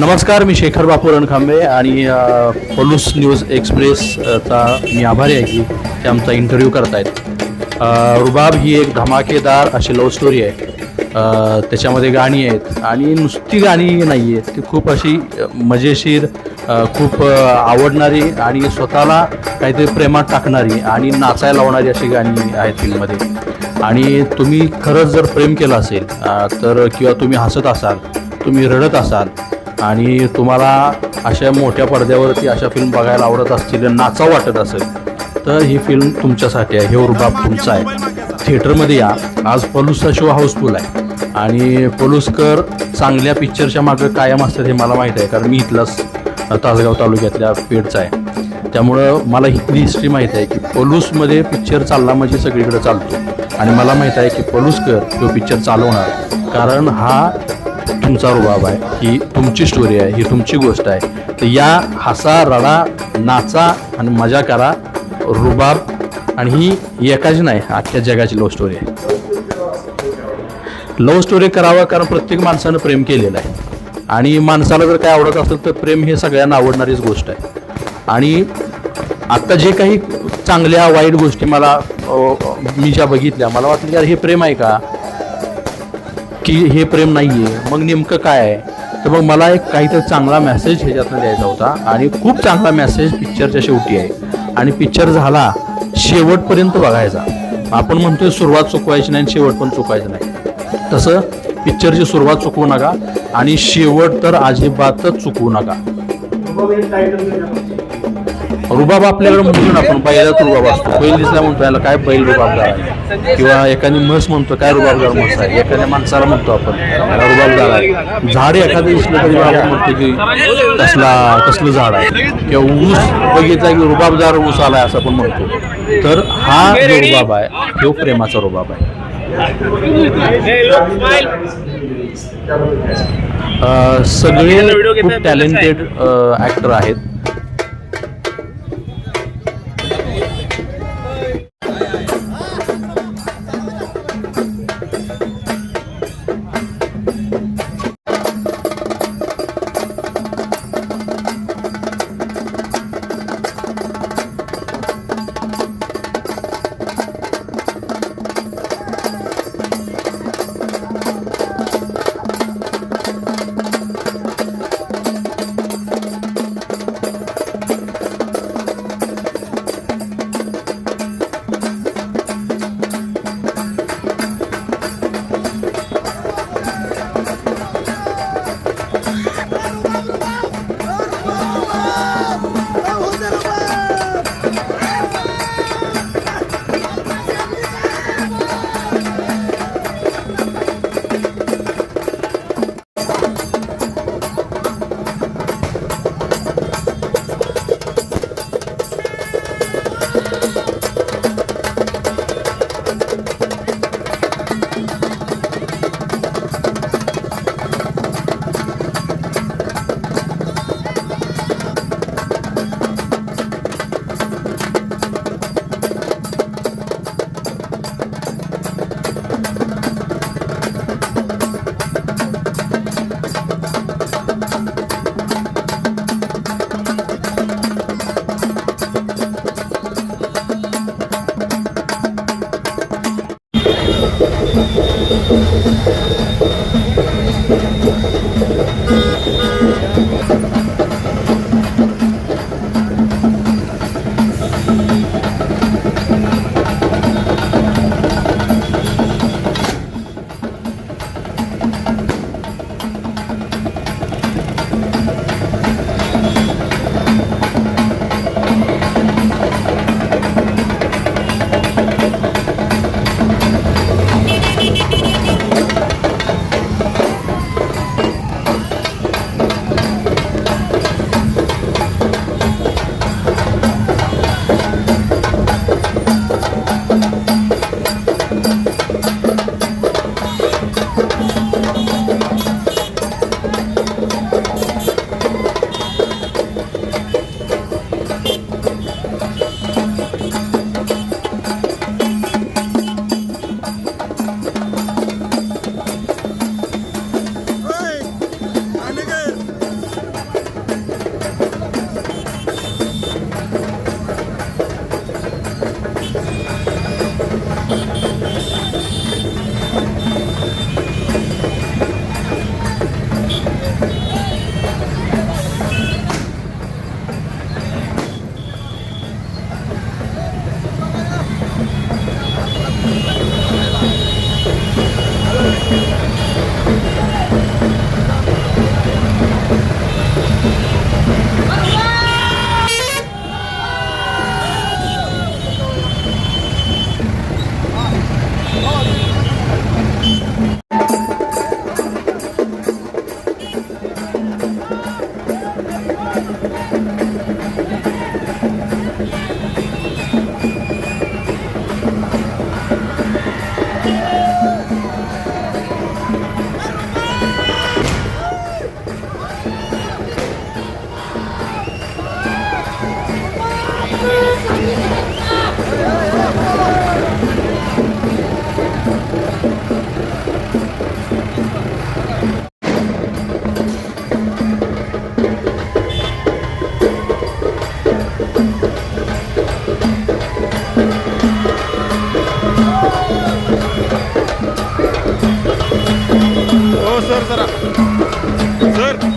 नमस्कार, मी शेखर बापू रणखांबे आणि पलूस न्यूज एक्सप्रेसचा मी आभारी आहे की ते आमचा इंटरव्ह्यू करतायत. रुबाब ही एक धमाकेदार अशी लव्ह स्टोरी आहे. त्याच्यामध्ये गाणी आहेत आणि नुसती गाणी नाही आहेत, ती खूप अशी मजेशीर, खूप आवडणारी आणि स्वतःला काहीतरी प्रेमात टाकणारी आणि नाचायला लावणारी अशी गाणी आहेत फिल्ममध्ये. आणि तुम्ही खरंच जर प्रेम केलं असेल तर किंवा तुम्ही हसत असाल, तुम्ही रडत असाल आणि तुम्हाला अशा मोठ्या पडद्यावरती अशा फिल्म बघायला आवडत असतील, नाचावं वाटत असेल तर ही फिल्म तुमच्यासाठी आहे. हे रुबाब तुमचा आहे. थिएटरमध्ये या. आज पलूसचा शो हाऊसफुल आहे आणि पलूसकर चांगल्या पिक्चरच्या मागं कायम असतात हे मला माहीत आहे, कारण मी इथलाच तासगाव तालुक्यातल्या पेठचा आहे. त्यामुळं मला इथली हिस्ट्री माहीत आहे की पलूसमध्ये पिक्चर चालला म्हणजे सगळीकडे चालतो. आणि मला माहीत आहे की पलूसकर तो पिक्चर चालवणार, कारण हा तुमचा रुबाब आहे, ही तुमची स्टोरी आहे, ही तुमची गोष्ट आहे. तर या हसा, रडा, नाचा आणि मजा करा. रुबाब आणि ही एकाची नाही, अख्ख्या जगाची लव्ह स्टोरी आहे. लव्ह स्टोरी करावं कारण प्रत्येक माणसानं प्रेम केलेलं आहे आणि माणसाला जर काय आवडत असेल तर प्रेम हे सगळ्यांना आवडणारीच गोष्ट आहे. आणि आत्ता जे काही चांगल्या वाईट गोष्टी मी ज्या बघितल्या, मला वाटलं यार हे प्रेम आहे का, की हे प्रेम नाही आहे, मग नेमकं काय आहे. तर मग मला एक काहीतरी चांगला मेसेज ह्याच्यातनं द्यायचा होता आणि खूप चांगला मेसेज पिक्चरच्या शेवटी आहे. आणि पिक्चर झाला शेवटपर्यंत बघायचा. आपण म्हणतोय सुरुवात चुकवायची नाही, शेवट पण चुकवायचं नाही. तसं पिक्चरची सुरुवात चुकवू नका आणि शेवट तर अजिबातच चुकवू नका. रुबाब आपल्याकडे म्हणतो ना आपण, बैलात रुबाब असतो. बैल दिसला म्हणतो याला काय बैल रुबाबदार आहे, किंवा एखादी म्हस म्हणतो काय रुबाबदार म्हस आहे, एखाद्या माणसाला म्हणतो आपण याला रुबाबदार आहे. झाड एखादं दिसलं तरी आपण म्हणतो की कसलं झाड आहे, किंवा ऊस बघितला की रुबाबदार ऊस आलाय असं आपण म्हणतो. तर हा जो रुबाब आहे तो प्रेमाचा रुबाब आहे. सगळे खूप टॅलेंटेड ॲक्टर आहेत. वर जरा सर.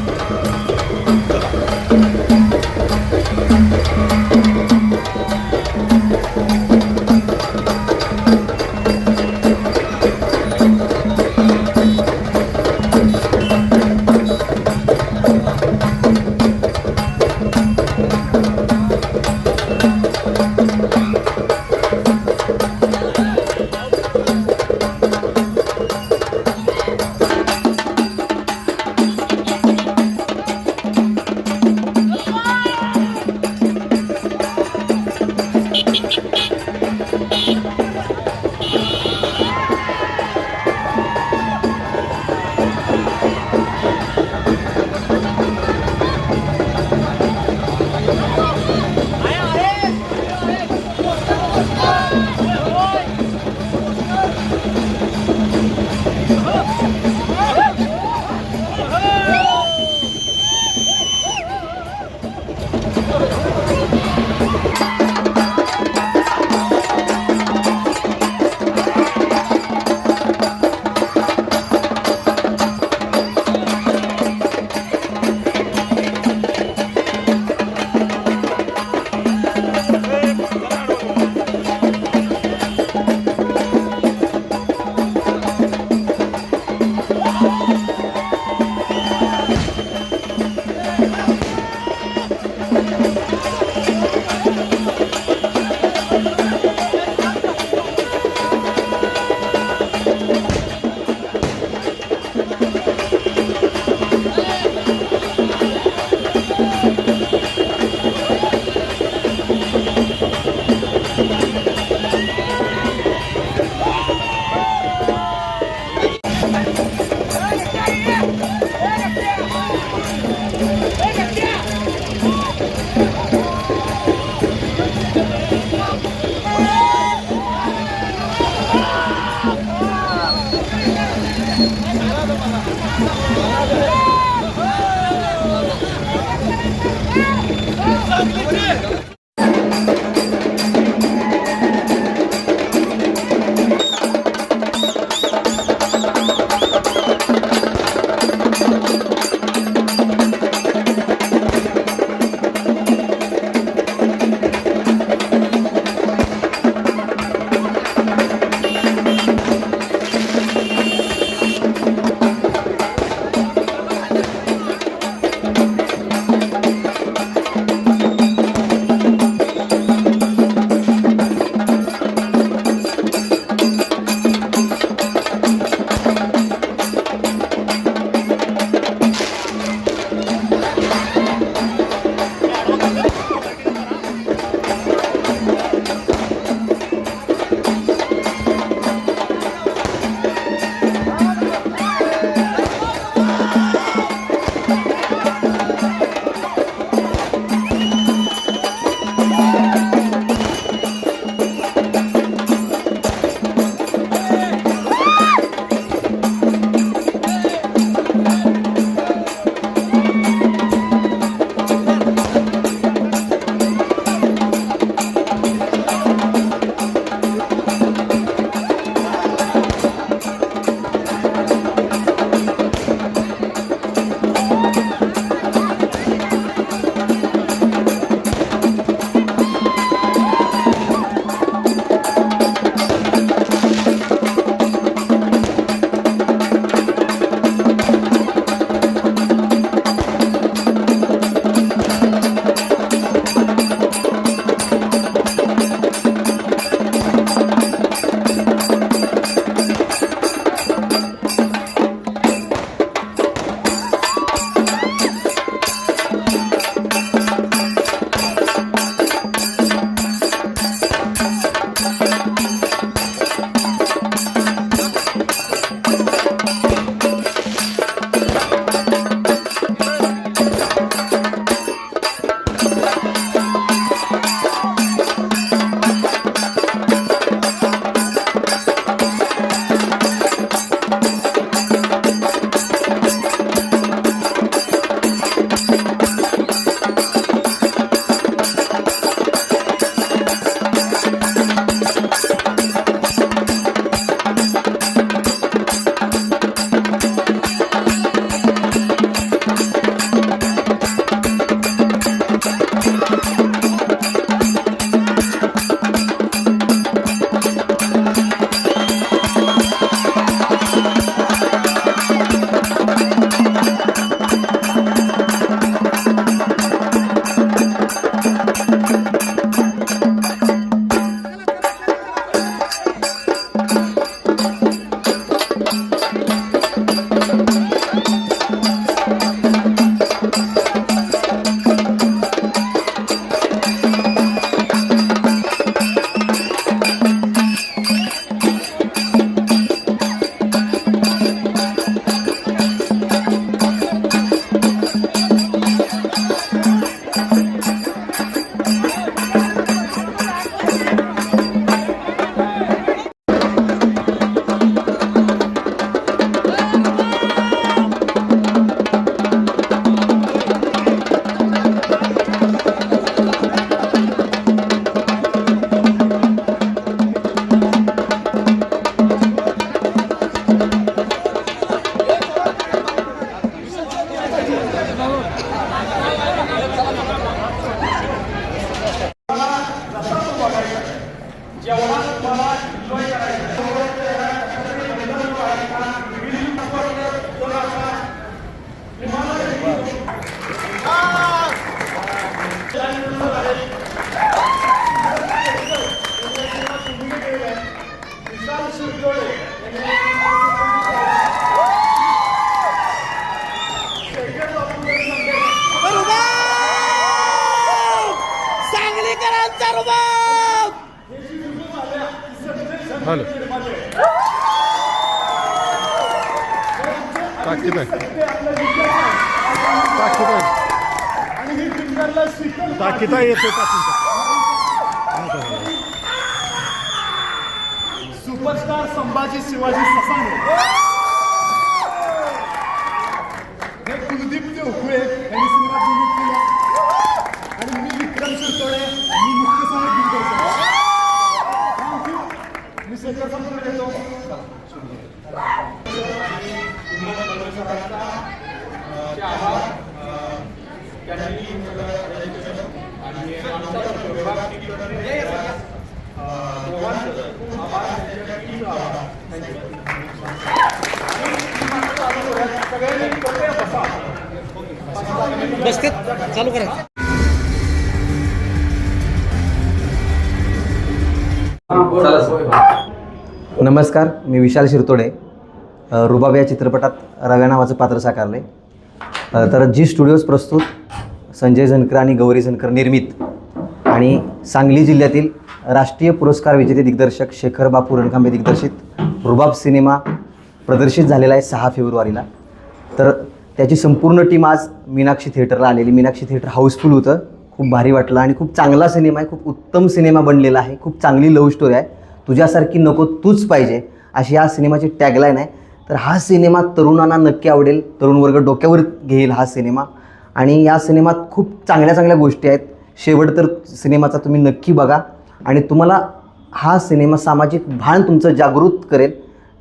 हॅलो ताकीद आहे ताकीद आहे येतो सुपरस्टार संभाजी शिवाजी ससाणे हे कुलदीप देवकुळे यांनी सिनेमात भूमिका केल्या आणि मी विक्रम शिरतोडे मी मुख्य सहाय्यक दिग्दर्शक. थँक्यू. मी शेखर संपूर्ण येतो. चालू करा. नमस्कार, मी विशाल शिरतोडे. रुबाब या चित्रपटात रव्या नावाचं पात्र साकारले. तर जी स्टुडिओज प्रस्तुत संजय झणकर आणि गौरी झणकर निर्मित आणि सांगली जिल्ह्यातील राष्ट्रीय पुरस्कार विजेते दिग्दर्शक शेखर बापू रणखांबे दिग्दर्शित रुबाब सिनेमा प्रदर्शित झालेला आहे 6 फेब्रुवारीला. तर त्याची संपूर्ण टीम आज मीनाक्षी थिएटरला आलेली. मीनाक्षी थिएटर हाऊसफुल होतं. खूप भारी वाटलं आणि खूप चांगला सिनेमा आहे. खूप उत्तम सिनेमा बनलेला आहे. खूप चांगली लव्ह स्टोरी आहे. तुझ्यासारखी नको तूच पाहिजे अशी या सिनेमाची टॅगलाईन आहे. तर हा सिनेमा तरुणांना नक्की आवडेल. तरुण वर्ग डोक्यावर घेईल हा सिनेमा. आणि या सिनेमात खूप चांगल्या चांगल्या गोष्टी आहेत. शेवट तर सिनेमाचा तुम्ही नक्की बघा आणि तुम्हाला हा सिनेमा सामाजिक भान तुमचं जागृत करेल.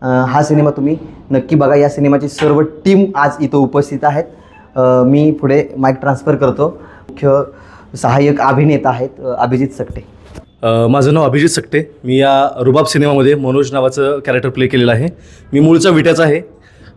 हा सिनेमा तुम्ही नक्की बघा. या सिनेमाची सर्व टीम आज इथं उपस्थित आहेत. मी पुढे माईक ट्रान्सफर करतो. मुख्य सहाय्यक अभिनेता आहेत अभिजित सकटे. माझं नाव अभिजित सकटे. मी या रुबाब सिनेमामध्ये मनोज नावाचं कॅरेक्टर प्ले केलेलं आहे. मी मूळचा विट्याचा आहे.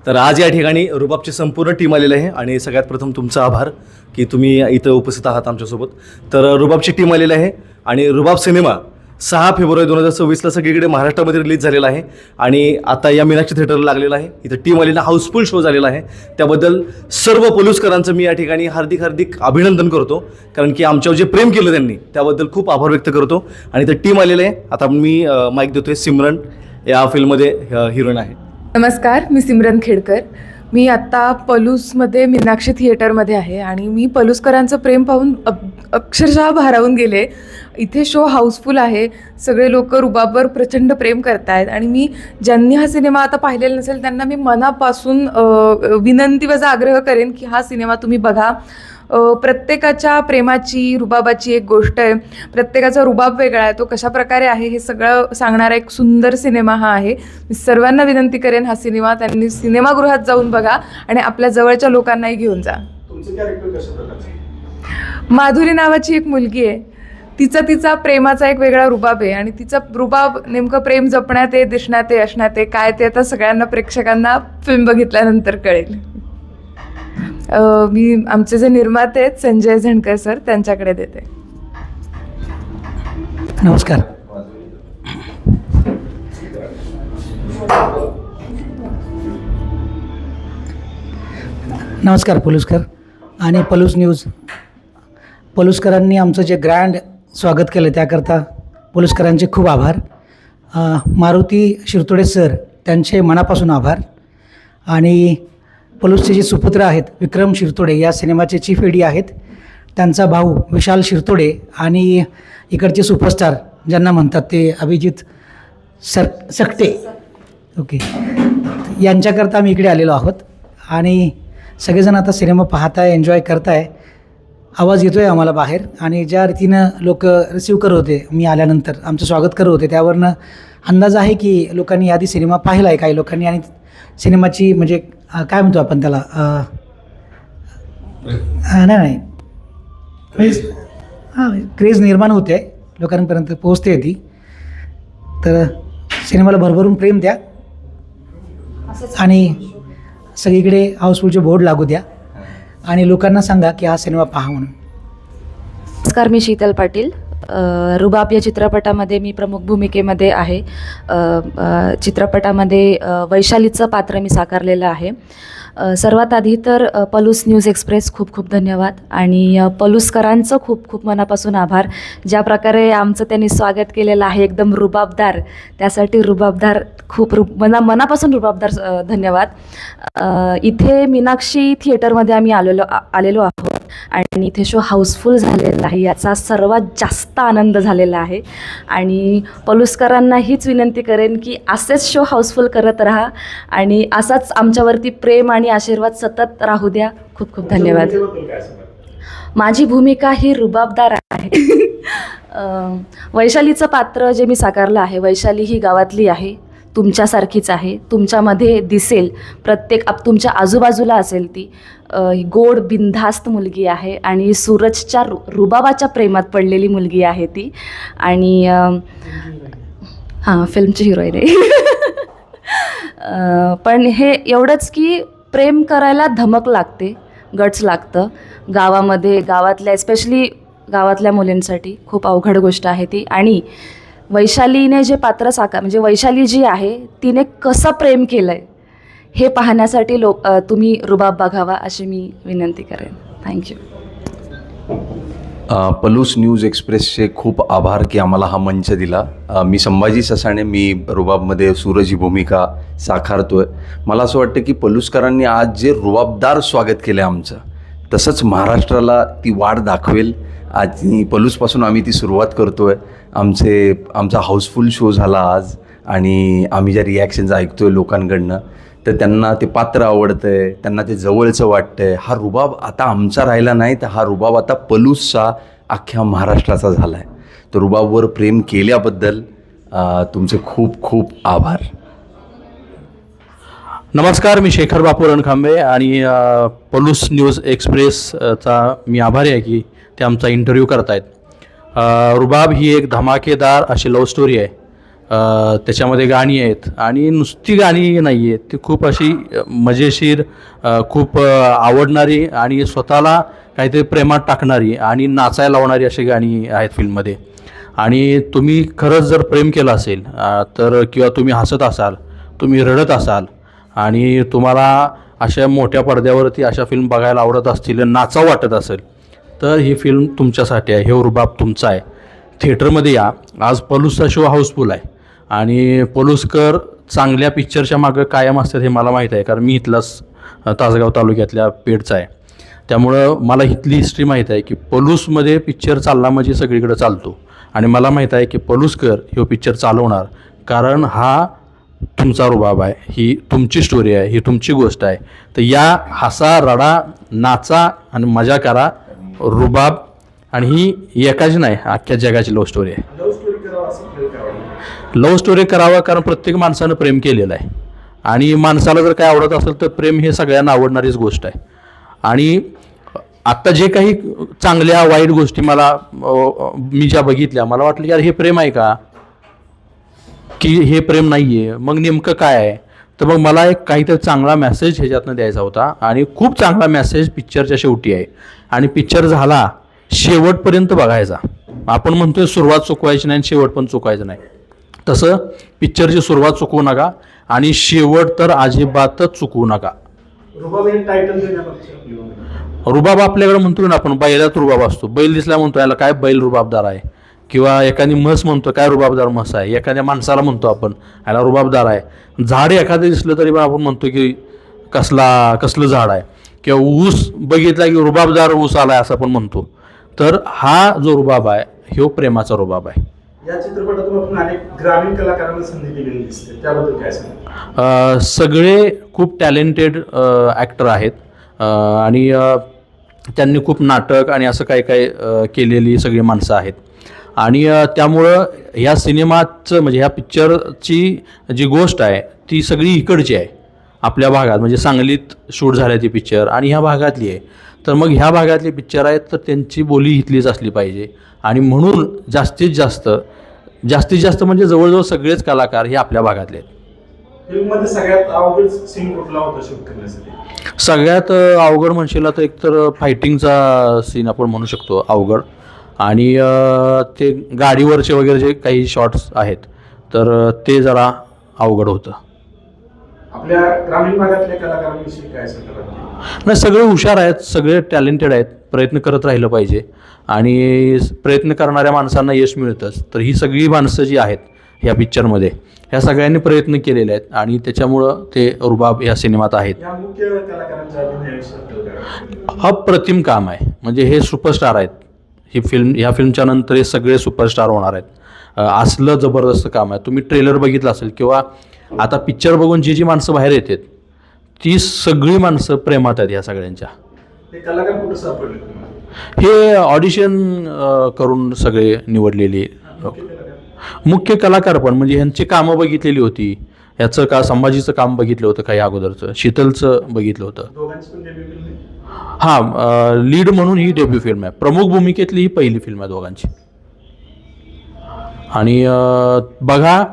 तर आज या ठिकाणी रुबाबची संपूर्ण टीम आलेली आहे आणि सगळ्यात प्रथम तुमचा आभार की तुम्ही इथं उपस्थित आहात आमच्यासोबत. तर रुबाबची टीम आलेली आहे आणि रुबाब सिनेमा 6 फेब्रुवारी 2024ला सगळीकडे महाराष्ट्रामध्ये रिलीज झालेला आहे आणि आता या मीनाक्षी थिएटरला लागलेला आहे. इथं टीम आलेला हाऊसफुल शो झालेला आहे. त्याबद्दल सर्व पोलुसकरांचं मी या ठिकाणी हार्दिक हार्दिक अभिनंदन करतो, कारण की आमच्यावर जे प्रेम केलं त्यांनी त्याबद्दल खूप आभार व्यक्त करतो. आणि इथं टीम आलेलं आहे. आता मी माईक देतोय. सिमरन या फिल्ममध्ये हिरोईन आहे. नमस्कार, मी सिमरन खेडकर. मी आत्ता पलूसमध्ये मीनाक्षी थिएटरमध्ये आहे आणि मी पलूसकरांचं प्रेम पाहून अक्षरशः भारावून गेले. इथे शो हाऊसफुल आहे. सगळे लोक रुबाबवर प्रचंड प्रेम करत आहेत आणि मी ज्यांनी हा सिनेमा आता पाहिलेला नसेल त्यांना मी मनापासून विनंती वजा आग्रह करेन की हा सिनेमा तुम्ही बघा. प्रत्येकाच्या प्रेमाची रुबाबाची एक गोष्ट आहे. प्रत्येकाचा रुबाब वेगळा आहे. तो कशा प्रकारे आहे हे सगळं सांगणारा एक सुंदर सिनेमा हा आहे. मी सर्वांना विनंती करेन हा सिनेमा त्यांनी सिनेमागृहात जाऊन बघा आणि आपल्या जवळच्या लोकांनाही घेऊन जा. माधुरी नावाची एक मुलगी आहे. तिचा प्रेमाचा एक वेगळा रुबाब आहे आणि तिचा रुबाब नेमकं प्रेम जपण्यात आहे, दिसण्यात आहे, असण्यात आहे, काय ते आता सगळ्यांना प्रेक्षकांना फिल्म बघितल्यानंतर कळेल. मी आमचे जे निर्माते आहेत संजय झणकर सर त्यांच्याकडे देते. नमस्कार. नमस्कार पलूसकर आणि पलूस न्यूज. पलूसकरांनी आमचं जे ग्रँड स्वागत केलं त्याकरता पलूसकरांचे खूप आभार. मारुती शिरतोडे सर त्यांचे मनापासून आभार. आणि पलूसचे जे सुपुत्र आहेत विक्रम शिरतोडे या सिनेमाचे चीफ एडी आहेत. त्यांचा भाऊ विशाल शिरतोडे आणि इकडचे सुपरस्टार ज्यांना म्हणतात ते अभिजित सकटे ओके यांच्याकरता आम्ही इकडे आलेलो आहोत. आणि सगळेजण आता सिनेमा पाहताय, एन्जॉय करताय. आवाज येतो आहे आम्हाला बाहेर आणि ज्या रीतीनं लोक रिसीव करत होते, मी आल्यानंतर आमचं स्वागत करत होते, त्यावरनं अंदाज आहे की लोकांनी आधी सिनेमा पाहिला आहे काही लोकांनी आणि सिनेमाची म्हणजे काय म्हणतो आपण त्याला नाही क्रेज निर्माण होते, लोकांपर्यंत पोहोचते ती. तर सिनेमाला भरभरून प्रेम द्या आणि सगळीकडे हाऊसफुलचे बोर्ड लागू द्या आणि लोकांना सांगा की हा सिनेमा पहा म्हणून. नमस्कार, मी शीतल पाटील. रुबाब या चित्रपटामध्ये मी प्रमुख भूमिकेमध्ये आहे. चित्रपटामध्ये वैशालीचं पात्र मी साकारलेलं आहे. सर्वात आधी तर पलूस न्यूज एक्सप्रेस खूप खूप धन्यवाद आणि पलूसकरांचं खूप खूप मनापासून आभार. ज्या प्रकारे आमचं त्यांनी स्वागत केलेलं आहे एकदम रुबाबदार, त्यासाठी रुबाबदार मनापासून रुबाबदार धन्यवाद. इथे मीनाक्षी थिएटरमध्ये आम्ही आलेलो आहोत आणि इथे शो हाऊसफुल झालेला आहे, याचा सर्वात जास्त आनंद झालेला आहे. आणि पलूसकरांना हीच विनंती करेन की असेच शो हाऊसफुल करत राहा आणि असाच आमच्यावरती प्रेम आणि आशीर्वाद सतत राहू द्या. खूप खूप धन्यवाद. माझी भूमिका ही रुबाबदार आहे. वैशालीचं पात्र जे मी साकारलं आहे, वैशाली ही गावातली आहे, तुमच्यासारखीच आहे, तुमच्यामध्ये दिसेल, प्रत्येक तुमच्या आजूबाजूला असेल ती गोड बिनधास्त मुलगी आहे आणि सूरजच्या रुबाबाच्या प्रेमात पडलेली मुलगी आहे ती. आणि हां, फिल्मची हिरोईन आहे. पण हे एवढंच की प्रेम करायला धमक लागते, गट्स लागतं. गावातल्या स्पेशली गावातल्या मुलींसाठी खूप अवघड गोष्ट आहे ती. आणि वैशालीने जे पात्र म्हणजे वैशाली जी आहे तिने कसं प्रेम केलं आहे हे पाहण्यासाठी तुम्ही रुबाब बघावा अशी मी विनंती करेन. थँक्यू. पलूस न्यूज एक्सप्रेसचे खूप आभार की आम्हाला हा मंच दिला. मी संभाजी ससाणे, मी रुबाबमध्ये सूरज ही भूमिका साकारतोय. मला असं वाटतं की पलूसकरांनी आज जे रुबाबदार स्वागत केलं आहे आमचं, तसंच महाराष्ट्राला ती वाट दाखवेल. आज पलूसपासून आम्ही ती सुरुवात करतो आहे. आमचा हाऊसफुल शो झाला आज आणि आम्ही ज्या रिॲक्शन्स ऐकतो आहे लोकांकडनं, तर त्यांना ते पात्र आवडतं आहे, त्यांना ते जवळचं वाटतं आहे. हा रुबाब आता आमचा राहिला नाही, तर हा रुबाब आता पलूसचा अख्ख्या महाराष्ट्राचा झाला आहे. तर रुबाबवर प्रेम केल्याबद्दल तुमचे खूप खूप आभार. नमस्कार, मी शेखर बापू रणखांबे आणि पलूस न्यूज एक्सप्रेसचा मी आभारी आहे की ते आमचा इंटरव्ह्यू करतायत. रुबाब ही एक धमाकेदार अशी लव्ह स्टोरी आहे. त्याच्यामध्ये गाणी आहेत आणि नुसती गाणी नाही आहेत, ती खूप अशी मजेशीर, खूप आवडणारी आणि स्वतःला काहीतरी प्रेमात टाकणारी आणि नाचायला लावणारी अशी गाणी आहेत फिल्ममध्ये. आणि तुम्ही खरंच जर प्रेम केलं असेल तर, किंवा तुम्ही हसत असाल, तुम्ही रडत असाल आणि तुम्हाला अशा मोठ्या पडद्यावरती अशा फिल्म बघायला आवडत असतील, नाचावं वाटत असेल, तर ही फिल्म तुमच्यासाठी आहे. हे रुबाब तुमचा आहे. थिएटरमध्ये या. आज पलूसचा शो हाऊसफुल आहे आणि पलूसकर चांगल्या पिक्चरच्या मागं कायम असतात हे मला माहीत आहे, कारण मी इथलाच तासगाव तालुक्यातल्या पेठचा आहे. त्यामुळं मला इथली हिस्ट्री माहीत आहे की पलूसमध्ये पिक्चर चालला म्हणजे सगळीकडे चालतो. आणि मला माहीत आहे की पलूसकर हे पिक्चर चालवणार, कारण हा तुमचा रुबाब आहे, ही तुमची स्टोरी आहे, ही तुमची गोष्ट आहे. तर या हसा, रडा, नाचा आणि मजा करा. रुबाब आणि ही एकाची नाही, अख्ख्या जगाची लव्ह स्टोरी आहे. लव्ह स्टोरी करावं कारण प्रत्येक माणसानं प्रेम केलेलं आहे आणि माणसाला जर काय आवडत असेल तर प्रेम हे सगळ्यांना आवडणारीच गोष्ट आहे. आणि आत्ता जे काही चांगल्या वाईट गोष्टी मी ज्या बघितल्या, मला वाटलं की यार हे प्रेम आहे का, की हे प्रेम नाही आहे, मग नेमकं काय आहे. तर मग मला एक काहीतरी चांगला मेसेज ह्याच्यातनं द्यायचा होता आणि खूप चांगला मेसेज पिक्चरच्या शेवटी आहे. आणि पिक्चर झाला शेवटपर्यंत बघायचा. आपण म्हणतोय सुरुवात चुकवायची नाही आणि शेवट पण चुकवायचं नाही, तसं पिक्चरची सुरुवात चुकवू नका आणि शेवट तर अजिबातच चुकवू नका. रुबाब आपल्याकडे म्हणतो ना आपण, बैलात रुबाब असतो. बैल दिसला म्हणतो याला काय बैल रुबाबदार आहे, किंवा एखादी म्हस म्हणतो काय रुबाबदार म्हस आहे. एखाद्या माणसाला म्हणतो आपण याला रुबाबदार आहे. झाड एखादं दिसलं तरी पण आपण म्हणतो की कसलं झाड आहे. किंवा ऊस बघितला की रुबाबदार ऊस आला आहे असं आपण म्हणतो. तर हा जो रुबाब आहे ह्यो प्रेमाचा रुबाब आहे. या चित्रपटातून आपण अनेक ग्रामीण कलाकारांना संधी दिलेली दिसते, त्याबद्दल काय सांगा? सगळे खूप टॅलेंटेड ॲक्टर आहेत आणि त्यांनी खूप नाटक आणि असं काय काय केलेली सगळी माणसं आहेत. आणि त्यामुळं ह्या सिनेमाचं म्हणजे ह्या पिक्चरची जी गोष्ट आहे ती सगळी इकडची आहे, आपल्या भागात म्हणजे सांगलीत शूट झाल्या ती पिक्चर आणि ह्या भागातली आहे. तर मग ह्या भागातली पिक्चर आहेत तर त्यांची बोली इथलीच असली पाहिजे. आणि म्हणून जास्तीत जास्त म्हणजे जवळजवळ सगळेच कलाकार हे आपल्या भागातले आहेत. फिल्ममध्ये सगळ्यात अवघड सीन कुठला होता शूट करण्यासाठी? सगळ्यात अवघड म्हणशील तर एकतर फायटिंगचा सीन आपण म्हणू शकतो अवघड. आणि ते गाडीवरचे वगैरे जे काही शॉट्स आहेत तर ते जरा अवघड होतं. आपल्या ग्रामीण भागातल्या कलाकारांविषयी काय सांगाल? नाही, सगळे हुशार आहेत, सगळे टॅलेंटेड आहेत, प्रयत्न करत राहिलं पाहिजे आणि प्रयत्न करणाऱ्या माणसांना यश मिळतंच. तर ही सगळी माणसं जी आहेत ह्या पिक्चरमध्ये ह्या सगळ्यांनी प्रयत्न केलेले आहेत आणि त्याच्यामुळं ते रुबाब या सिनेमात आहेत. या मुख्य कलाकारांच्या अभिनयाविषयी अप्रतिम काम आहे, म्हणजे हे सुपरस्टार आहेत. ह्या फिल्मच्या नंतर हे सगळे सुपरस्टार होणार आहेत. असलं जबरदस्त काम आहे. तुम्ही ट्रेलर बघितलं असेल किंवा आता पिक्चर बघून जी माणसं बाहेर येतात ती सगळी माणसं प्रेमात आहेत ह्या सगळ्यांच्या. हे कलाकार कुठं सापडले तुम्हाला? हे ऑडिशन करून सगळे निवडलेले मुख्य कलाकार पण म्हणजे ह्यांची कामं बघितलेली होती. ह्याचं का संभाजीचं काम बघितलं होतं काही अगोदरचं, शीतलचं बघितलं होतं. दोघांची पण डेब्यू फिल्म आहे. हां, लीड म्हणून ही डेब्यू फिल्म आहे. प्रमुख भूमिकेतली ही पहिली फिल्म आहे दोघांची. आणि बघा,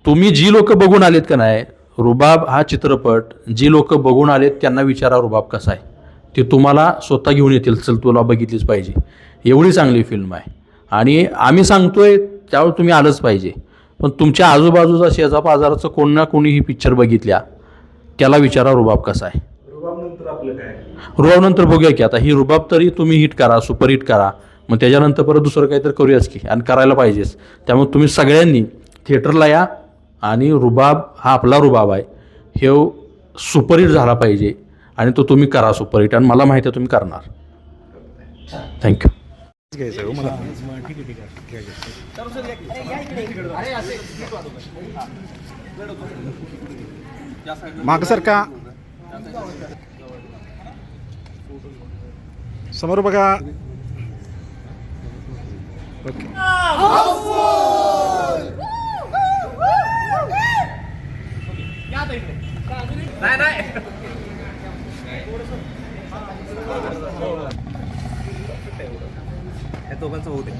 तुम्ही जी लोक बघून आलेत का नाही रुबाब हा चित्रपट, जी लोक बघून आलेत त्यांना विचारा रुबाब कसा आहे. ते तुम्हाला स्वतः घेऊन येतील, चल तुला बघितलीच पाहिजे, एवढी चांगली फिल्म आहे. आणि आम्ही सांगतोय त्यावेळी तुम्ही आलंच पाहिजे. पण तुमच्या आजूबाजूचा शेजापाजाराचं कोण ना कोणी ही पिक्चर बघितल्या त्याला विचारा रुबाब कसा आहे. रुबाब नंतर आपलं काय? रुबाब नंतर बघूया की आता ही रुबाब तरी तुम्ही हिट करा, सुपर हिट करा, मग त्याच्यानंतर परत दुसरं काहीतरी करूयाच की, आणि करायला पाहिजेच. त्यामुळे तुम्ही सगळ्यांनी थिएटरला या आणि रुबाब हा आपला रुबाब आहे, हे सुपरहिट झाला पाहिजे आणि तो तुम्ही करा सुपरहिट, आणि मला माहिती आहे तुम्ही करणार. थँक्यू. माग सर का समोर बघा. ओके. दोघांचं होऊ दे.